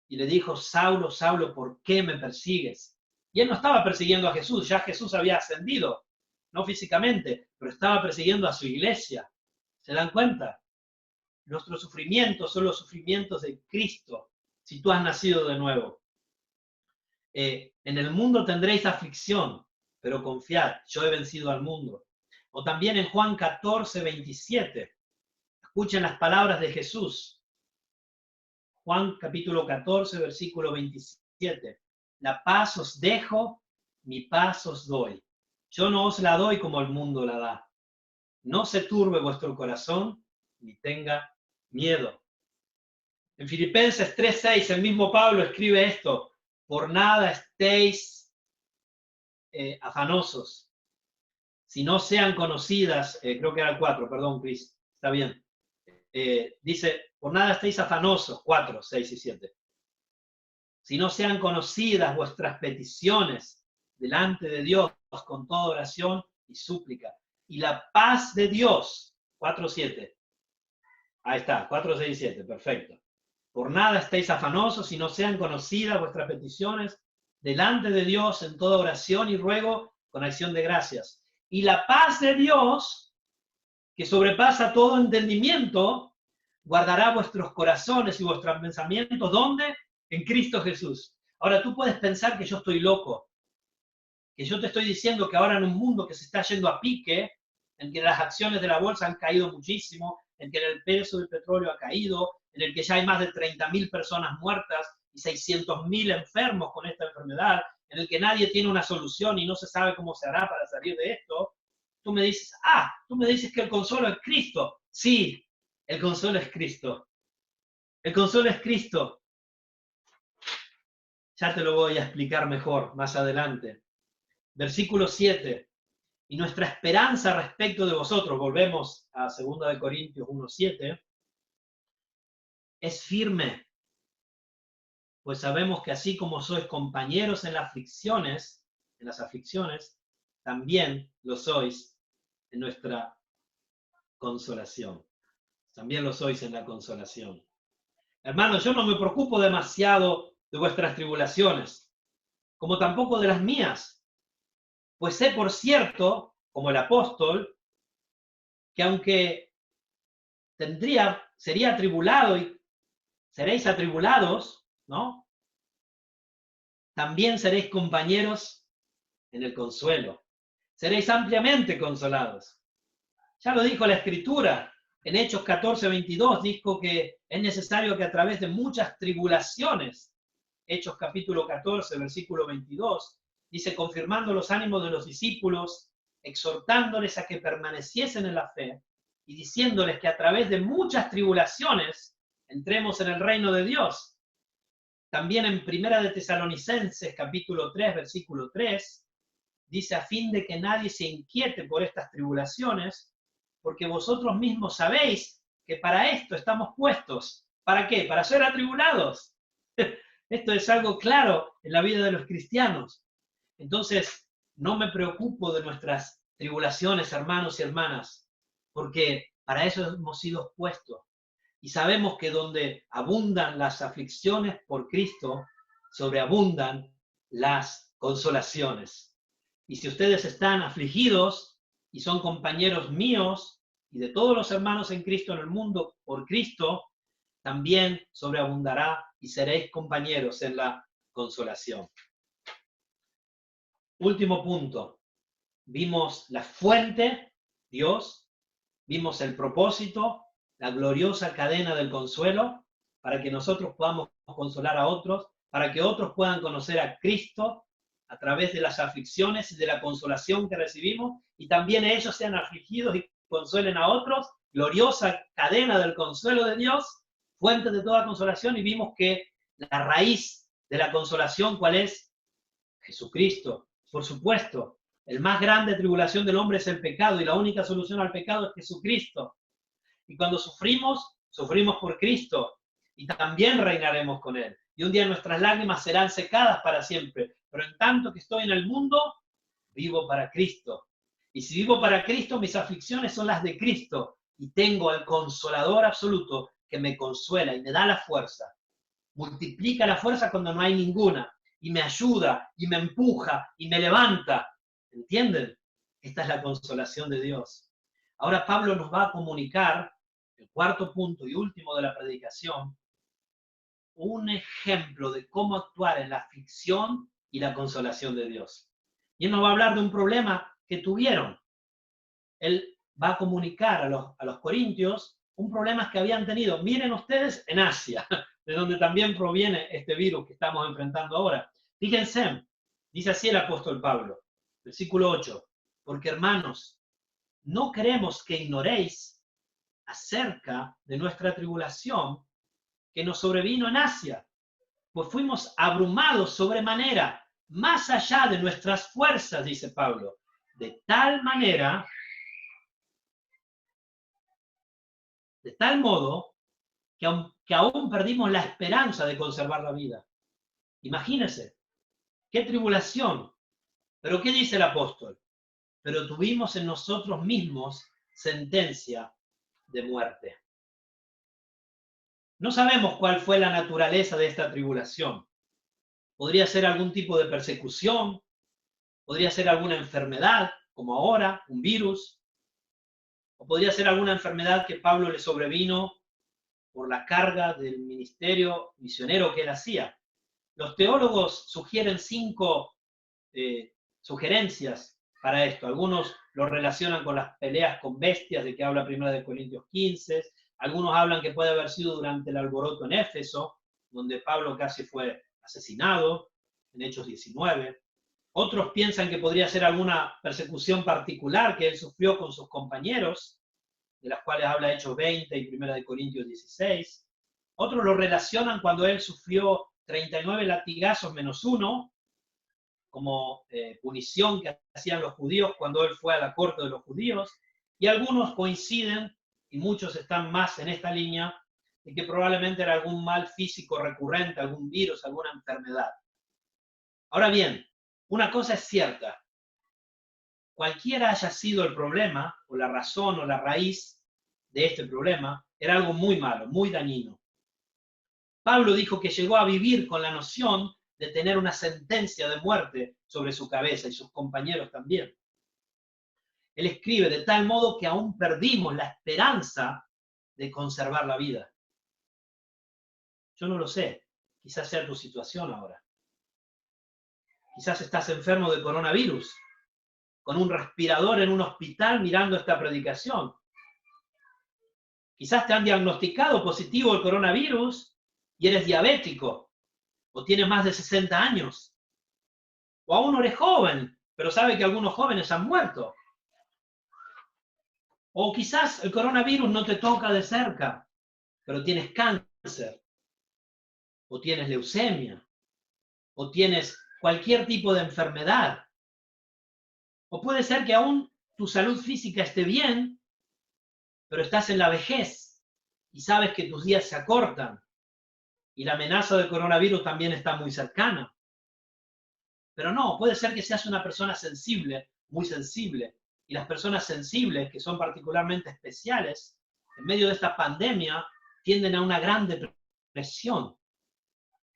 y le dijo, Saulo, Saulo, ¿por qué me persigues? Y él no estaba persiguiendo a Jesús, ya Jesús había ascendido, no físicamente, pero estaba persiguiendo a su iglesia. ¿Se dan cuenta? Nuestros sufrimientos son los sufrimientos de Cristo, si tú has nacido de nuevo. En el mundo tendréis aflicción, pero confiad, yo he vencido al mundo. O también en Juan 14:27, escuchen las palabras de Jesús. Juan capítulo 14, versículo 27. La paz os dejo, mi paz os doy. Yo no os la doy como el mundo la da. No se turbe vuestro corazón, ni tenga miedo. En Filipenses 3:6, el mismo Pablo escribe esto, por nada estéis afanosos, si no sean conocidas, creo que era el 4, perdón, Chris, está bien. Dice, por nada estéis afanosos, 4, 6 y 7. Si no sean conocidas vuestras peticiones delante de Dios con toda oración y súplica. Y la paz de Dios, 4, 7. Ahí está, 4, 6 y 7, perfecto. Por nada estéis afanosos, si no sean conocidas vuestras peticiones delante de Dios en toda oración y ruego con acción de gracias. Y la paz de Dios, que sobrepasa todo entendimiento, guardará vuestros corazones y vuestros pensamientos. ¿Dónde? En Cristo Jesús. Ahora tú puedes pensar que yo estoy loco, que yo te estoy diciendo que ahora en un mundo que se está yendo a pique, en que las acciones de la bolsa han caído muchísimo, en que el precio del petróleo ha caído, en el que ya hay más de 30.000 personas muertas y 600.000 enfermos con esta enfermedad, en el que nadie tiene una solución y no se sabe cómo se hará para salir de esto, tú me dices, tú me dices que el consuelo es Cristo. Sí, el consuelo es Cristo. El consuelo es Cristo. Ya te lo voy a explicar mejor más adelante. Versículo 7. Y nuestra esperanza respecto de vosotros, volvemos a 2 Corintios 1:7, es firme, pues sabemos que así como sois compañeros en las aflicciones, también lo sois en nuestra consolación. También lo sois en la consolación. Hermanos, yo no me preocupo demasiado de vuestras tribulaciones, como tampoco de las mías, pues sé por cierto, como el apóstol, que aunque sería atribulado y seréis atribulados, ¿no? También seréis compañeros en el consuelo. Seréis ampliamente consolados. Ya lo dijo la Escritura. En Hechos 14:22 dijo que es necesario que a través de muchas tribulaciones, Hechos capítulo 14, versículo 22, dice, confirmando los ánimos de los discípulos, exhortándoles a que permaneciesen en la fe y diciéndoles que a través de muchas tribulaciones entremos en el reino de Dios. También en Primera de Tesalonicenses, capítulo 3, versículo 3, dice, a fin de que nadie se inquiete por estas tribulaciones, porque vosotros mismos sabéis que para esto estamos puestos. ¿Para qué? Para ser atribulados. Esto es algo claro en la vida de los cristianos. Entonces, no me preocupo de nuestras tribulaciones, hermanos y hermanas, porque para eso hemos sido puestos. Y sabemos que donde abundan las aflicciones por Cristo, sobreabundan las consolaciones. Y si ustedes están afligidos y son compañeros míos y de todos los hermanos en Cristo en el mundo por Cristo, también sobreabundará y seréis compañeros en la consolación. Último punto. Vimos la fuente, Dios, vimos el propósito, la gloriosa cadena del consuelo, para que nosotros podamos consolar a otros, para que otros puedan conocer a Cristo a través de las aflicciones y de la consolación que recibimos, y también ellos sean afligidos y consuelen a otros. Gloriosa cadena del consuelo de Dios, fuente de toda consolación, y vimos que la raíz de la consolación, ¿cuál es? Jesucristo. Por supuesto, el más grande tribulación del hombre es el pecado, y la única solución al pecado es Jesucristo. Y cuando sufrimos, sufrimos por Cristo, y también reinaremos con Él. Y un día nuestras lágrimas serán secadas para siempre. Pero en tanto que estoy en el mundo, vivo para Cristo. Y si vivo para Cristo, mis aflicciones son las de Cristo. Y tengo al Consolador absoluto que me consuela y me da la fuerza. Multiplica la fuerza cuando no hay ninguna. Y me ayuda, y me empuja, y me levanta. ¿Entienden? Esta es la consolación de Dios. Ahora Pablo nos va a comunicar, el cuarto punto y último de la predicación, un ejemplo de cómo actuar en la aflicción y la consolación de Dios. Y él nos va a hablar de un problema que tuvieron. Él va a comunicar a los corintios un problema que habían tenido. Miren ustedes en Asia, de donde también proviene este virus que estamos enfrentando ahora. Fíjense, dice así el apóstol Pablo, versículo 8, porque hermanos, no queremos que ignoréis acerca de nuestra tribulación que nos sobrevino en Asia, pues fuimos abrumados sobremanera, más allá de nuestras fuerzas, dice Pablo, de tal modo, que aún perdimos la esperanza de conservar la vida. Imagínense, qué tribulación. Pero ¿qué dice el apóstol? Pero tuvimos en nosotros mismos sentencia de muerte. No sabemos cuál fue la naturaleza de esta tribulación. Podría ser algún tipo de persecución, podría ser alguna enfermedad, como ahora, un virus, o podría ser alguna enfermedad que Pablo le sobrevino por la carga del ministerio misionero que él hacía. Los teólogos sugieren 5 sugerencias para esto. Algunos lo relacionan con las peleas con bestias, de que habla 1 Corintios 15. Algunos hablan que puede haber sido durante el alboroto en Éfeso, donde Pablo casi fue asesinado, en Hechos 19. Otros piensan que podría ser alguna persecución particular que él sufrió con sus compañeros, de las cuales habla Hechos 20 y 1 Corintios 16. Otros lo relacionan cuando él sufrió 39 latigazos menos 1, como punición que hacían los judíos cuando él fue a la corte de los judíos. Y algunos coinciden, y muchos están más en esta línea, de que probablemente era algún mal físico recurrente, algún virus, alguna enfermedad. Ahora bien, una cosa es cierta. cualquiera haya sido el problema, o la razón, o la raíz de este problema, era algo muy malo, muy dañino. Pablo dijo que llegó a vivir con la noción de tener una sentencia de muerte sobre su cabeza y sus compañeros también. Él escribe de tal modo que aún perdimos la esperanza de conservar la vida. Yo no lo sé, quizás sea tu situación ahora. Quizás estás enfermo de coronavirus, con un respirador en un hospital mirando esta predicación. Quizás te han diagnosticado positivo el coronavirus y eres diabético, o tienes más de 60 años, o aún no eres joven, pero sabe que algunos jóvenes han muerto. O quizás el coronavirus no te toca de cerca, pero tienes cáncer, o tienes leucemia, o tienes cualquier tipo de enfermedad. O puede ser que aún tu salud física esté bien, pero estás en la vejez y sabes que tus días se acortan y la amenaza del coronavirus también está muy cercana. Pero no, puede ser que seas una persona sensible, muy sensible, y las personas sensibles, que son particularmente especiales, en medio de esta pandemia, tienden a una gran depresión.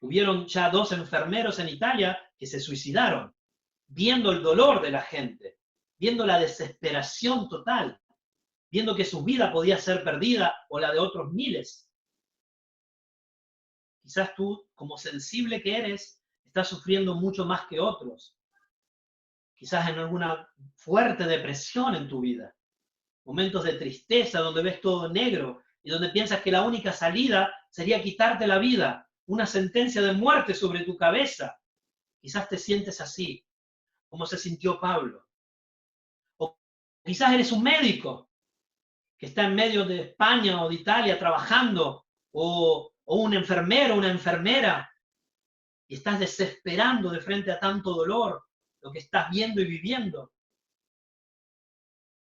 Hubieron ya 2 enfermeros en Italia que se suicidaron, viendo el dolor de la gente, viendo la desesperación total, viendo que su vida podía ser perdida o la de otros miles. Quizás tú, como sensible que eres, estás sufriendo mucho más que otros. Quizás en alguna fuerte depresión en tu vida. Momentos de tristeza donde ves todo negro y donde piensas que la única salida sería quitarte la vida, una sentencia de muerte sobre tu cabeza. Quizás te sientes así, como se sintió Pablo. O quizás eres un médico que está en medio de España o de Italia trabajando, o un enfermero, una enfermera, y estás desesperando de frente a tanto dolor, lo que estás viendo y viviendo.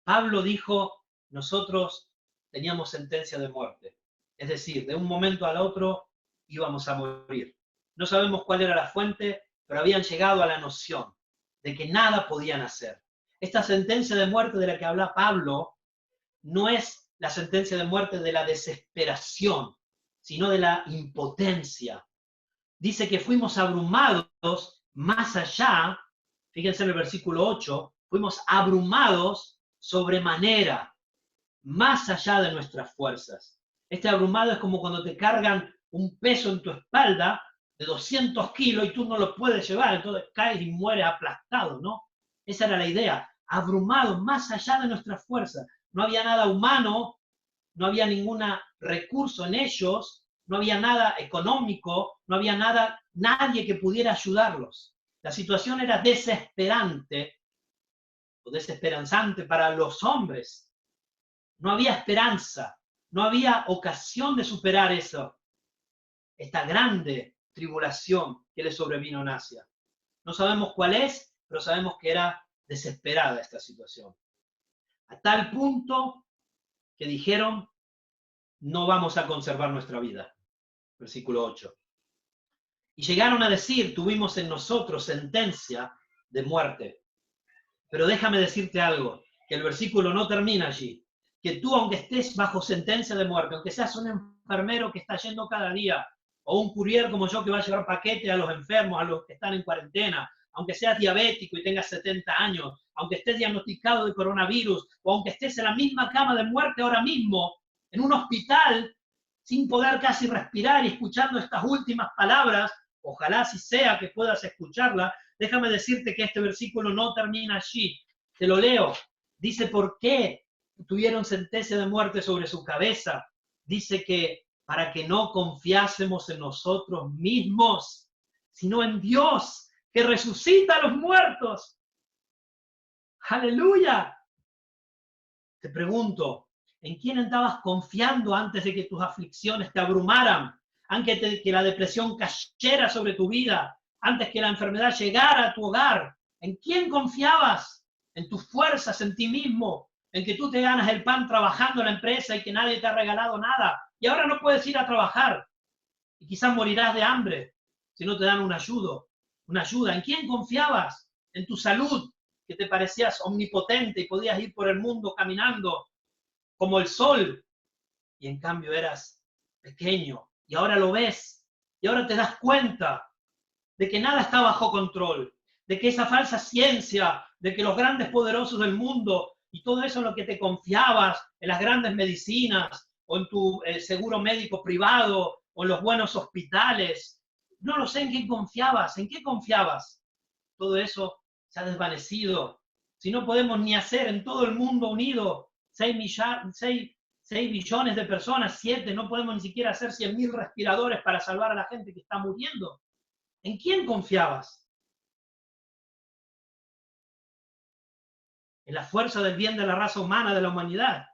Pablo dijo, nosotros teníamos sentencia de muerte. Es decir, de un momento al otro íbamos a morir. No sabemos cuál era la fuente, pero habían llegado a la noción de que nada podían hacer. Esta sentencia de muerte de la que habla Pablo no es la sentencia de muerte de la desesperación, sino de la impotencia. Dice que fuimos abrumados más allá, fíjense en el versículo 8, fuimos abrumados sobremanera, más allá de nuestras fuerzas. Este abrumado es como cuando te cargan un peso en tu espalda de 200 kilos y tú no lo puedes llevar, entonces caes y mueres aplastado, ¿no? Esa era la idea, abrumado más allá de nuestras fuerzas. No había nada humano, no había ningún recurso en ellos, no había nada económico, no había nadie que pudiera ayudarlos. La situación era desesperante o desesperanzante para los hombres. No había esperanza, no había ocasión de superar eso, esta grande tribulación que le sobrevino en Asia. No sabemos cuál es, pero sabemos que era desesperada esta situación. A tal punto que dijeron, no vamos a conservar nuestra vida. Versículo 8. Y llegaron a decir, tuvimos en nosotros sentencia de muerte. Pero déjame decirte algo, que el versículo no termina allí. Que tú, aunque estés bajo sentencia de muerte, aunque seas un enfermero que está yendo cada día, o un courier como yo que va a llevar paquete a los enfermos, a los que están en cuarentena, aunque seas diabético y tengas 70 años, aunque estés diagnosticado de coronavirus, o aunque estés en la misma cama de muerte ahora mismo, en un hospital, sin poder casi respirar y escuchando estas últimas palabras, ojalá si sea que puedas escucharla, déjame decirte que este versículo no termina allí. Te lo leo. Dice, ¿por qué tuvieron sentencia de muerte sobre su cabeza? Dice que para que no confiásemos en nosotros mismos, sino en Dios, que resucita a los muertos. ¡Aleluya! Te pregunto, ¿en quién estabas confiando antes de que tus aflicciones te abrumaran? Antes de que la depresión cayera sobre tu vida, antes que la enfermedad llegara a tu hogar. ¿En quién confiabas? ¿En tus fuerzas, en ti mismo? ¿En que tú te ganas el pan trabajando en la empresa y que nadie te ha regalado nada? Y ahora no puedes ir a trabajar. Y quizás morirás de hambre si no te dan una ayuda. ¿En quién confiabas? En tu salud, que te parecías omnipotente y podías ir por el mundo caminando como el sol, y en cambio eras pequeño, y ahora lo ves, y ahora te das cuenta de que nada está bajo control, de que esa falsa ciencia, de que los grandes poderosos del mundo y todo eso en lo que te confiabas, en las grandes medicinas, o en tu seguro médico privado, o en los buenos hospitales, no lo sé en qué confiabas, todo eso se ha desvanecido. Si no podemos ni hacer en todo el mundo unido 6 billones de personas, 7, no podemos ni siquiera hacer 100.000 respiradores para salvar a la gente que está muriendo. ¿En quién confiabas? En la fuerza del bien de la raza humana, de la humanidad.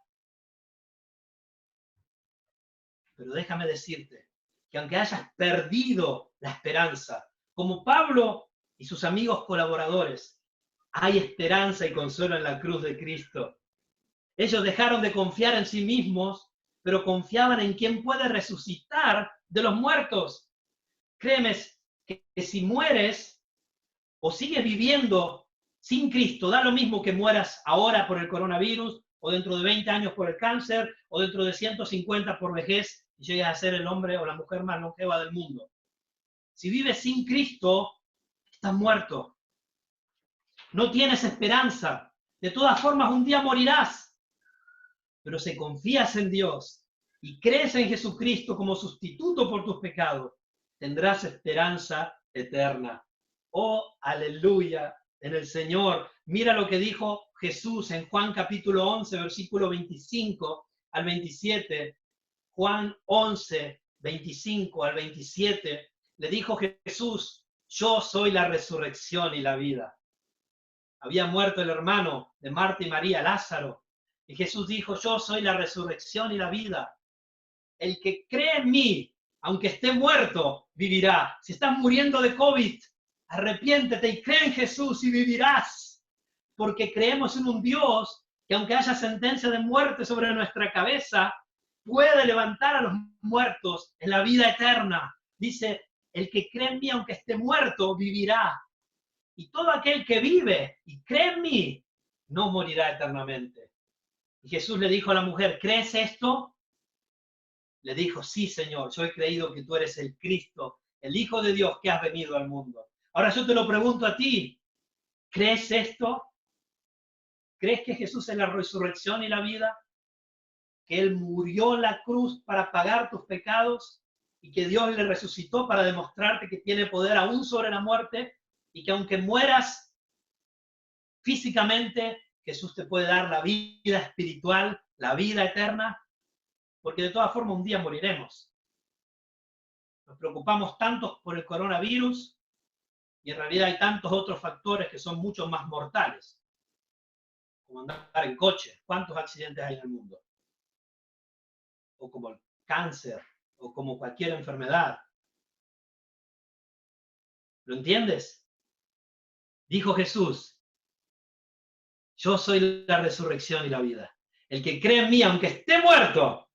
Pero déjame decirte que aunque hayas perdido la esperanza, como Pablo y sus amigos colaboradores, hay esperanza y consuelo en la cruz de Cristo. Ellos dejaron de confiar en sí mismos, pero confiaban en quien puede resucitar de los muertos. Créeme que si mueres o sigues viviendo sin Cristo, da lo mismo que mueras ahora por el coronavirus, o dentro de 20 años por el cáncer, o dentro de 150 por vejez, y llegas a ser el hombre o la mujer más longeva del mundo. Si vives sin Cristo, estás muerto. No tienes esperanza. De todas formas, un día morirás. Pero si confías en Dios y crees en Jesucristo como sustituto por tus pecados, tendrás esperanza eterna. Oh, aleluya, en el Señor. Mira lo que dijo Jesús en Juan capítulo 11, versículo 25 al 27. Juan 11, 25 al 27. Le dijo Jesús, yo soy la resurrección y la vida. Había muerto el hermano de Marta y María, Lázaro. Y Jesús dijo, yo soy la resurrección y la vida. El que cree en mí, aunque esté muerto, vivirá. Si estás muriendo de COVID, arrepiéntete y cree en Jesús y vivirás. Porque creemos en un Dios que aunque haya sentencia de muerte sobre nuestra cabeza, puede levantar a los muertos en la vida eterna. Dice, el que cree en mí, aunque esté muerto, vivirá. Y todo aquel que vive y cree en mí, no morirá eternamente. Y Jesús le dijo a la mujer, ¿crees esto? Le dijo, sí, Señor, yo he creído que tú eres el Cristo, el Hijo de Dios que has venido al mundo. Ahora yo te lo pregunto a ti, ¿crees esto? ¿Crees que Jesús es la resurrección y la vida? ¿Que Él murió en la cruz para pagar tus pecados? ¿Y que Dios le resucitó para demostrarte que tiene poder aún sobre la muerte? ¿Y que aunque mueras físicamente, Jesús te puede dar la vida espiritual, la vida eterna? Porque de todas formas un día moriremos. Nos preocupamos tanto por el coronavirus y en realidad hay tantos otros factores que son mucho más mortales, como andar en coche. ¿Cuántos accidentes hay en el mundo? O como el cáncer, o como cualquier enfermedad. ¿Lo entiendes? Dijo Jesús, yo soy la resurrección y la vida. El que cree en mí, aunque esté muerto,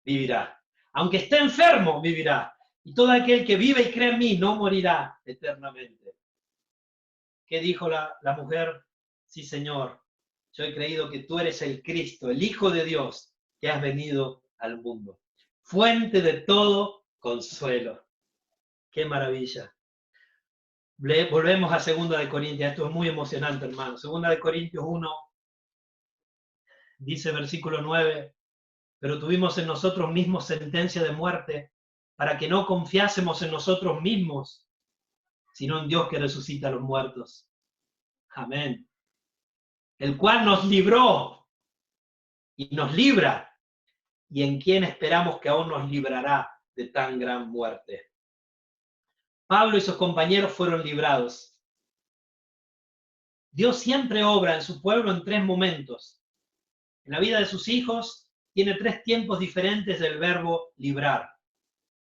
vivirá. Aunque esté enfermo, vivirá. Y todo aquel que vive y cree en mí no morirá eternamente. ¿Qué dijo la mujer? Sí, Señor, yo he creído que tú eres el Cristo, el Hijo de Dios, que has venido al mundo. Fuente de todo consuelo. ¡Qué maravilla! Volvemos a 2 de Corintios. Esto es muy emocionante, hermano. 2 de Corintios 1, dice versículo 9, pero tuvimos en nosotros mismos sentencia de muerte para que no confiásemos en nosotros mismos, sino en Dios que resucita a los muertos. Amén. El cual nos libró y nos libra, y en quien esperamos que aún nos librará de tan gran muerte. Pablo y sus compañeros fueron librados. Dios siempre obra en su pueblo en 3 momentos. En la vida de sus hijos tiene 3 tiempos diferentes del verbo librar.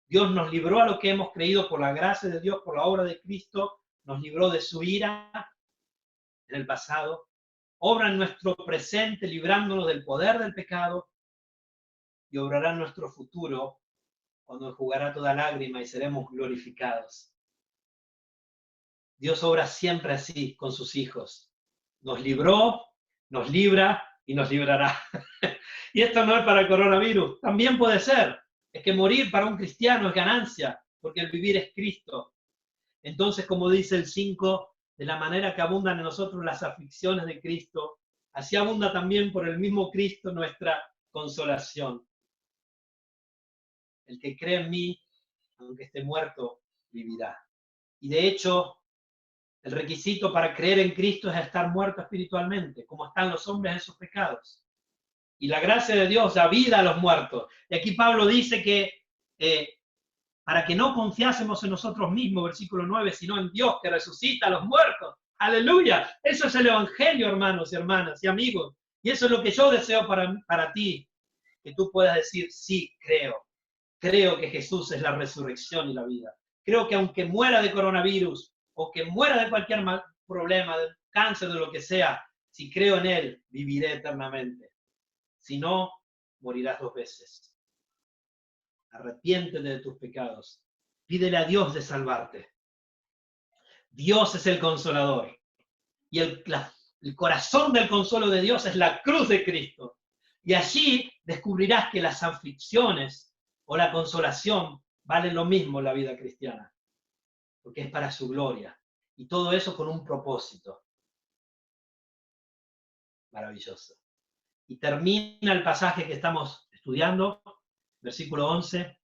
Dios nos libró a lo que hemos creído por la gracia de Dios, por la obra de Cristo, nos libró de su ira en el pasado, obra en nuestro presente librándonos del poder del pecado y obrará en nuestro futuro cuando enjugará toda lágrima y seremos glorificados. Dios obra siempre así con sus hijos. nos libró, nos libra y nos librará. Y esto no es para el coronavirus, también puede ser. Es que morir para un cristiano es ganancia, porque el vivir es Cristo. Entonces, como dice el 5, de la manera que abundan en nosotros las aflicciones de Cristo, así abunda también por el mismo Cristo nuestra consolación. El que cree en mí, aunque esté muerto, vivirá. Y de hecho, el requisito para creer en Cristo es estar muerto espiritualmente, como están los hombres en sus pecados. Y la gracia de Dios da vida a los muertos. Y aquí Pablo dice que para que no confiásemos en nosotros mismos, versículo 9, sino en Dios que resucita a los muertos. ¡Aleluya! Eso es el Evangelio, hermanos y hermanas y amigos. Y eso es lo que yo deseo para ti, que tú puedas decir, sí, creo. Creo que Jesús es la resurrección y la vida. Creo que aunque muera de coronavirus o que muera de cualquier problema, de cáncer, de lo que sea, si creo en Él, viviré eternamente. Si no, morirás 2 veces. Arrepiéntete de tus pecados. Pídele a Dios de salvarte. Dios es el consolador. Y el corazón del consuelo de Dios es la cruz de Cristo. Y allí descubrirás que las aflicciones o la consolación valen lo mismo en la vida cristiana. Porque es para su gloria. Y todo eso con un propósito. Maravilloso. Y termina el pasaje que estamos estudiando, versículo 11.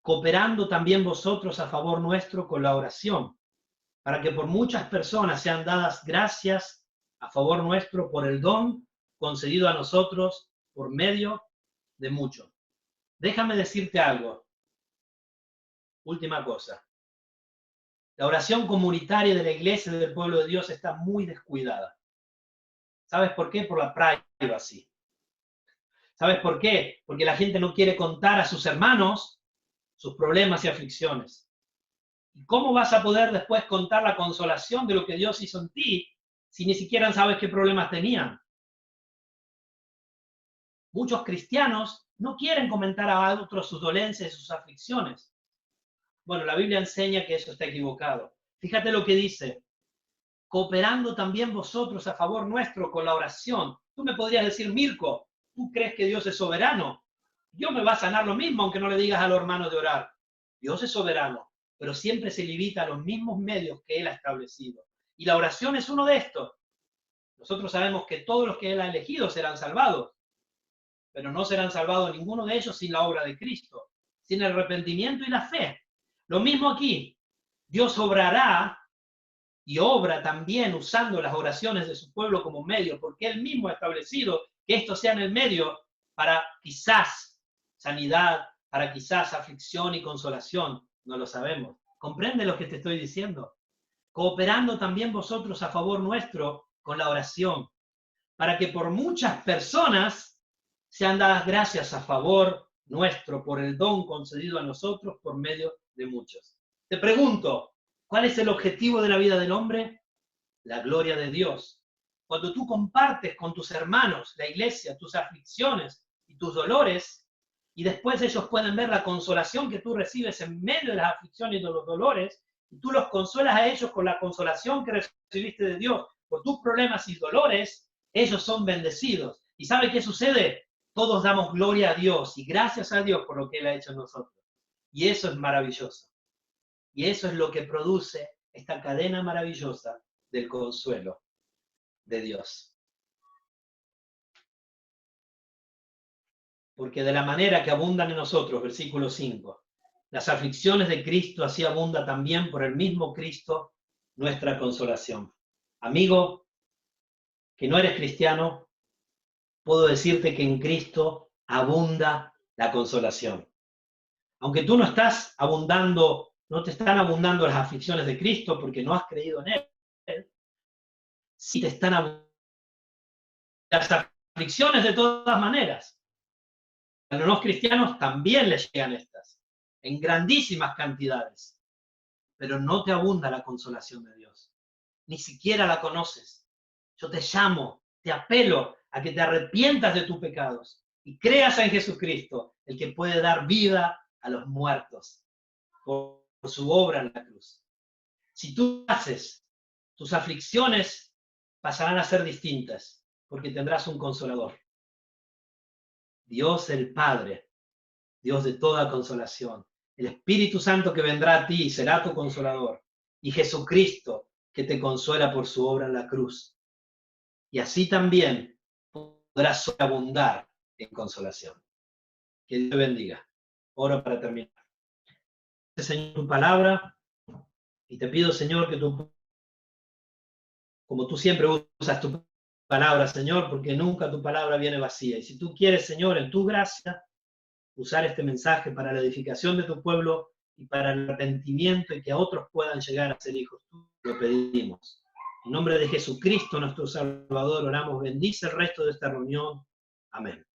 Cooperando también vosotros a favor nuestro con la oración, para que por muchas personas sean dadas gracias a favor nuestro por el don concedido a nosotros por medio de muchos. Déjame decirte algo. Última cosa. La oración comunitaria de la iglesia del pueblo de Dios está muy descuidada. ¿Sabes por qué? Por la privacy. ¿Sabes por qué? Porque la gente no quiere contar a sus hermanos sus problemas y aflicciones. ¿Y cómo vas a poder después contar la consolación de lo que Dios hizo en ti si ni siquiera sabes qué problemas tenían? Muchos cristianos no quieren comentar a otros sus dolencias y sus aflicciones. Bueno, la Biblia enseña que eso está equivocado. Fíjate lo que dice. Cooperando también vosotros a favor nuestro con la oración. Tú me podrías decir, Mirko, ¿tú crees que Dios es soberano? Dios me va a sanar lo mismo aunque no le digas a los hermanos de orar. Dios es soberano, pero siempre se limita a los mismos medios que Él ha establecido. Y la oración es uno de estos. Nosotros sabemos que todos los que Él ha elegido serán salvados, pero no serán salvados ninguno de ellos sin la obra de Cristo, sin el arrepentimiento y la fe. Lo mismo aquí. Dios obrará y obra también usando las oraciones de su pueblo como medio, porque Él mismo ha establecido que esto sea en el medio para quizás sanidad, para quizás aflicción y consolación. No lo sabemos. ¿Comprende lo que te estoy diciendo? Cooperando también vosotros a favor nuestro con la oración, para que por muchas personas sean dadas gracias a favor nuestro por el don concedido a nosotros por medio de muchos. Te pregunto, ¿cuál es el objetivo de la vida del hombre? La gloria de Dios. Cuando tú compartes con tus hermanos, la iglesia, tus aflicciones y tus dolores, y después ellos pueden ver la consolación que tú recibes en medio de las aflicciones y de los dolores, y tú los consuelas a ellos con la consolación que recibiste de Dios por tus problemas y dolores, ellos son bendecidos. ¿Y sabe qué sucede? Todos damos gloria a Dios y gracias a Dios por lo que Él ha hecho en nosotros. Y eso es maravilloso. Y eso es lo que produce esta cadena maravillosa del consuelo de Dios. Porque de la manera que abundan en nosotros, versículo 5, las aflicciones de Cristo, así abunda también por el mismo Cristo nuestra consolación. Amigo, que no eres cristiano, puedo decirte que en Cristo abunda la consolación. Aunque tú no estás abundando, no te están abundando las aflicciones de Cristo porque no has creído en Él, sí te están abundando las aflicciones de todas maneras. A los no cristianos también les llegan estas, en grandísimas cantidades, pero no te abunda la consolación de Dios, ni siquiera la conoces. Yo te llamo, te apelo a que te arrepientas de tus pecados y creas en Jesucristo, el que puede dar vida a los muertos por su obra en la cruz. Si tú haces tus aflicciones pasarán a ser distintas, porque tendrás un consolador. Dios el Padre, Dios de toda consolación. El Espíritu Santo que vendrá a ti será tu consolador. Y Jesucristo que te consuela por su obra en la cruz. Y así también podrás abundar en consolación. Que Dios te bendiga. Oro para terminar. Señor, tu palabra, y te pido, Señor, que tú, como tú siempre usas tu palabra, Señor, porque nunca tu palabra viene vacía. Y si tú quieres, Señor, en tu gracia, usar este mensaje para la edificación de tu pueblo y para el arrepentimiento y que otros puedan llegar a ser hijos tuyos, lo pedimos. En nombre de Jesucristo, nuestro Salvador, oramos, bendice el resto de esta reunión. Amén.